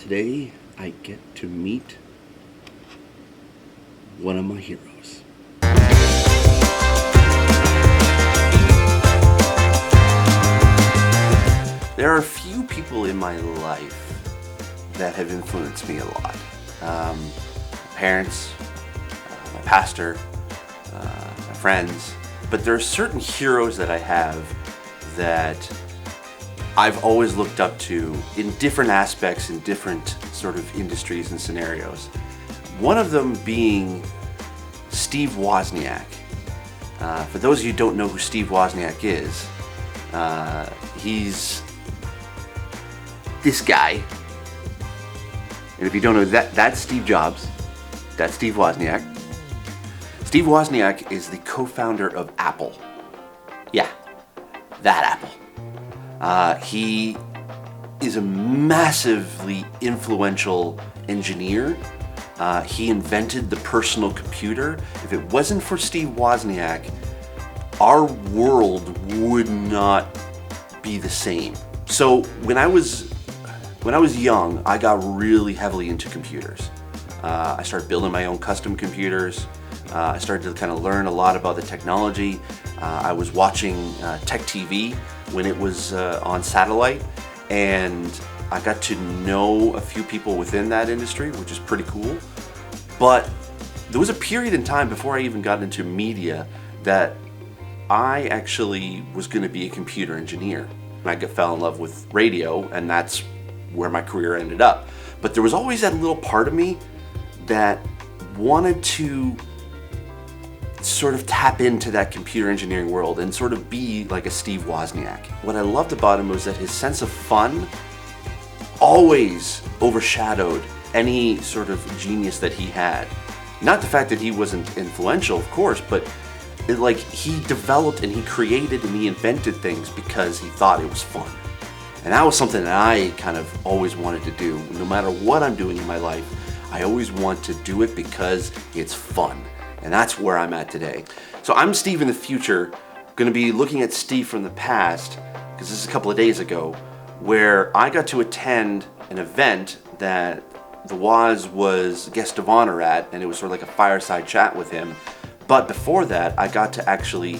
Today, I get to meet one of my heroes. There are a few people in my life that have influenced me a lot. My parents, my pastor, my friends, but there are certain heroes that I have that I've always looked up to in different aspects, in different sort of industries and scenarios. One of them being Steve Wozniak. For those of you who don't know who Steve Wozniak is, he's this guy. And if you don't know, that's Steve Jobs. That's Steve Wozniak. Steve Wozniak is the co-founder of Apple. Yeah, that Apple. He is a massively influential engineer. He invented the personal computer. If it wasn't for Steve Wozniak, our world would not be the same. So when I was young, I got really heavily into computers. I started building my own custom computers. I started to kind of learn a lot about the technology. I was watching Tech TV when it was on satellite, and I got to know a few people within that industry, which is pretty cool. But there was a period in time before I even got into media that I actually was going to be a computer engineer. I fell in love with radio, and that's where my career ended up. But there was always that little part of me that wanted to sort of tap into that computer engineering world and sort of be like a Steve Wozniak. What I loved about him was that his sense of fun always overshadowed any sort of genius that he had. Not the fact that he wasn't influential, of course, but he developed and he created and he invented things because he thought it was fun. And that was something that I kind of always wanted to do. No matter what I'm doing in my life, I always want to do it because it's fun. And that's where I'm at today. So I'm Steve in the future, going to be looking at Steve from the past, because this is a couple of days ago, where I got to attend an event that The Woz was guest of honor at, and it was sort of like a fireside chat with him. But before that, I got to actually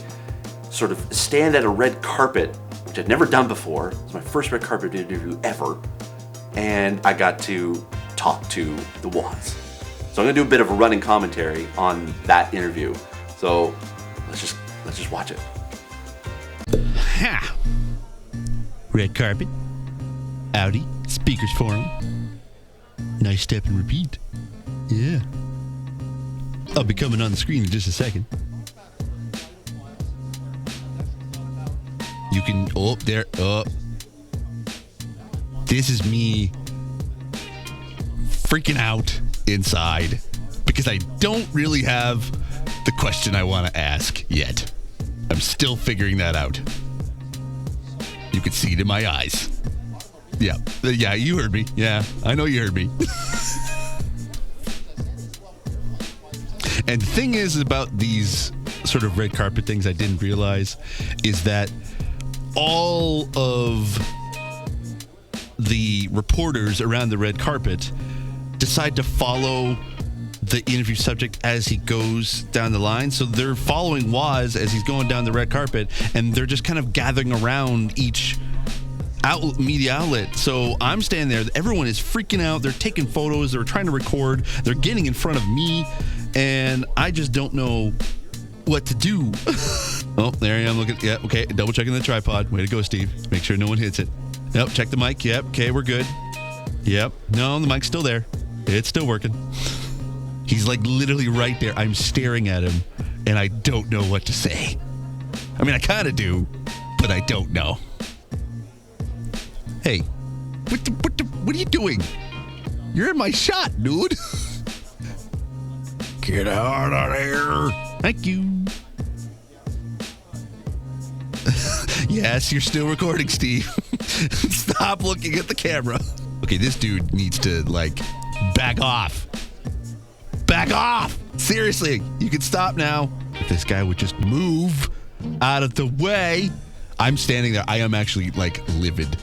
sort of stand at a red carpet, which I'd never done before. It was my first red carpet interview ever. And I got to talk to The Woz. So I'm gonna do a bit of a running commentary on that interview. So let's just watch it. Ha! Red carpet, Audi Speakers Forum. Nice step and repeat. Yeah. I'll be coming on the screen in just a second. You can, this is me freaking out inside because I don't really have the question I want to ask yet. I'm still figuring that out. You can see it in my eyes. Yeah, you heard me. Yeah, I know you heard me. And the thing is about these sort of red carpet things I didn't realize is that all of the reporters around the red carpet decide to follow the interview subject as he goes down the line. So they're following Woz as he's going down the red carpet, and they're just kind of gathering around each media outlet. So I'm standing there. Everyone is freaking out. They're taking photos. They're trying to record. They're getting in front of me, and I just don't know what to do. Oh, there I am looking. Yeah, okay. Double checking the tripod. Way to go, Steve. Make sure no one hits it. Yep, check the mic. Yep, okay, we're good. Yep, no, the mic's still there. It's still working. He's like literally right there. I'm staring at him, and I don't know what to say. I mean, I kind of do, but I don't know. Hey, what are you doing? You're in my shot, dude. Get out of here. Thank you. Yes, you're still recording, Steve. Stop looking at the camera. Okay, this dude needs to, back off. Back off! Seriously, you can stop now. If this guy would just move out of the way. I'm standing there. I am actually, livid.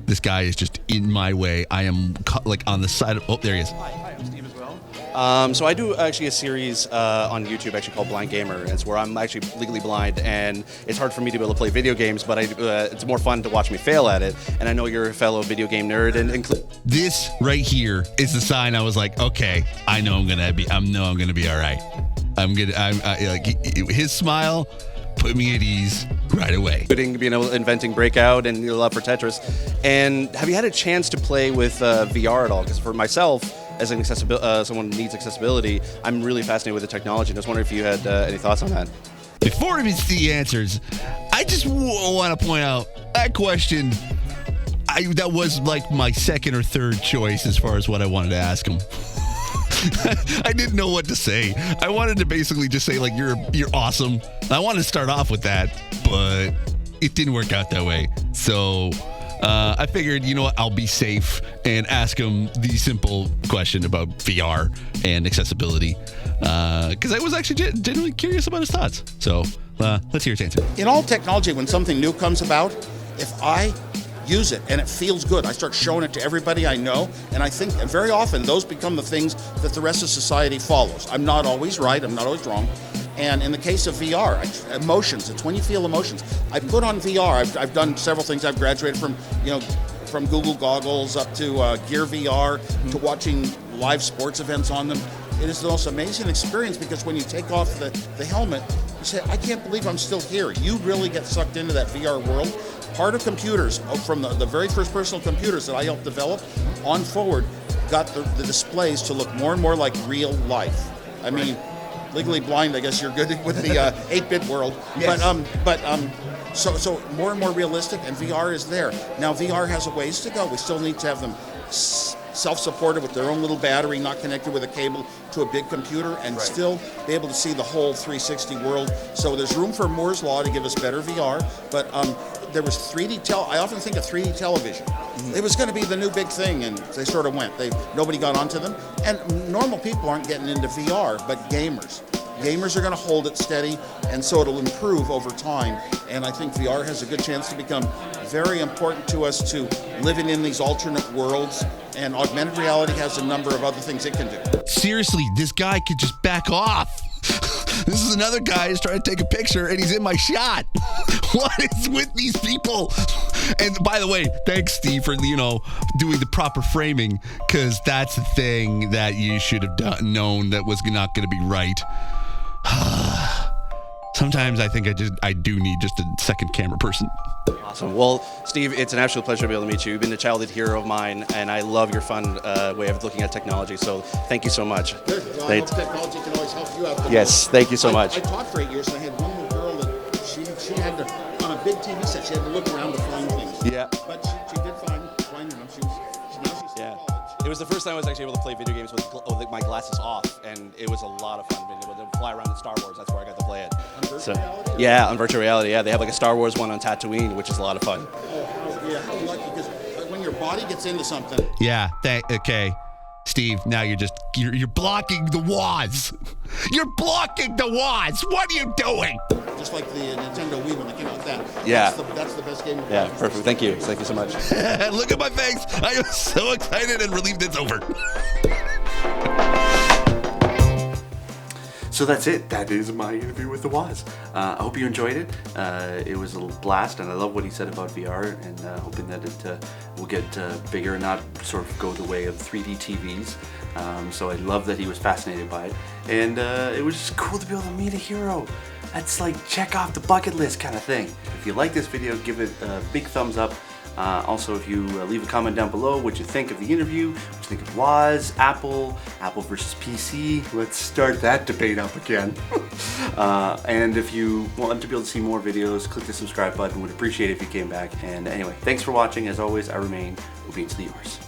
This guy is just in my way. I am like on the side of. Oh, there he is. Hi, I'm Steve as well. So I do actually a series on YouTube actually called Blind Gamer. It's where I'm actually legally blind, and it's hard for me to be able to play video games, but it's more fun to watch me fail at it. And I know you're a fellow video game nerd, and this right here is the sign. I was like, okay, I know I'm gonna be all right. Like his smile put me at ease right away. Inventing Breakout and your love for Tetris. And have you had a chance to play with VR at all? Because for myself, as an someone who needs accessibility, I'm really fascinated with the technology. I was wondering if you had any thoughts on that. Before we see the answers, I just want to point out that question. That was like my second or third choice as far as what I wanted to ask him. I didn't know what to say. I wanted to basically just say like you're awesome. I wanted to start off with that, but it didn't work out that way. So I figured, you know what, I'll be safe and ask him the simple question about VR and accessibility because I was actually genuinely curious about his thoughts. So let's hear his answer. In all technology, when something new comes about, if I use it and it feels good, I start showing it to everybody I know, and I think very often those become the things that the rest of society follows. I'm not always right, I'm not always wrong. And in the case of VR, emotions, it's when you feel emotions. I put on VR, I've done several things. I've graduated from Google goggles up to Gear VR to watching live sports events on them. It is the most amazing experience because when you take off the helmet, you say, I can't believe I'm still here. You really get sucked into that VR world. Part of computers, from the very first personal computers that I helped develop on forward, got the displays to look more and more like real life. I mean, legally blind, I guess you're good with the 8-bit world. Yes. So more and more realistic, and VR is there. Now VR has a ways to go. We still need to have them self-supported with their own little battery, not connected with a cable to a big computer, and still be able to see the whole 360 world. So there's room for Moore's Law to give us better VR, but there was 3D I often think of 3D television. It was going to be the new big thing, and they sort of went. Nobody got onto them. And normal people aren't getting into VR, but gamers. Gamers are going to hold it steady, and so it'll improve over time. And I think VR has a good chance to become very important to us to living in these alternate worlds. And augmented reality has a number of other things it can do. Seriously, this guy could just back off. This is another guy who's trying to take a picture and he's in my shot. What is with these people? And by the way, thanks, Steve, for doing the proper framing, because that's the thing that you should have known that was not going to be right. Sometimes I think I do need just a second camera person. Awesome. Well, Steve, it's an absolute pleasure to be able to meet you. You've been a childhood hero of mine, and I love your fun way of looking at technology. So thank you so much. Good. Well, I hope technology can always help you out. Yes, thank you so much. I taught for 8 years, and I had one little girl that she had to, on a big TV set, she had to look around to find things. Yeah. But she did find them. Now she's in college. It was the first time I was actually able to play video games with my glasses off, and it was a lot of fun being able to fly around in Star Wars. That's where I got to play it. On virtual reality? Yeah, on virtual reality. Yeah, they have like a Star Wars one on Tatooine, which is a lot of fun. Oh, how lucky, because when your body gets into something. Yeah, okay. Steve, now you're blocking the Woz. You're blocking the Woz. What are you doing? Just like the Nintendo Wii when they came out with that. Yeah. That's the best game. Yeah, perfect. Thank you. Thank you so much. Look at my face. I am so excited and relieved it's over. So that's it. That is my interview with The Woz. I hope you enjoyed it. It was a blast, and I love what he said about VR, and hoping that it will get bigger and not sort of go the way of 3D TVs. So I love that he was fascinated by it, and it was just cool to be able to meet a hero. That's like check off the bucket list kind of thing. If you like this video, give it a big thumbs up. Also, if you leave a comment down below what you think of the interview, what you think of Woz, Apple versus PC. Let's start that debate up again. And if you want to be able to see more videos, click the subscribe button. Would appreciate it if you came back. And anyway, thanks for watching. As always, I remain obediently yours.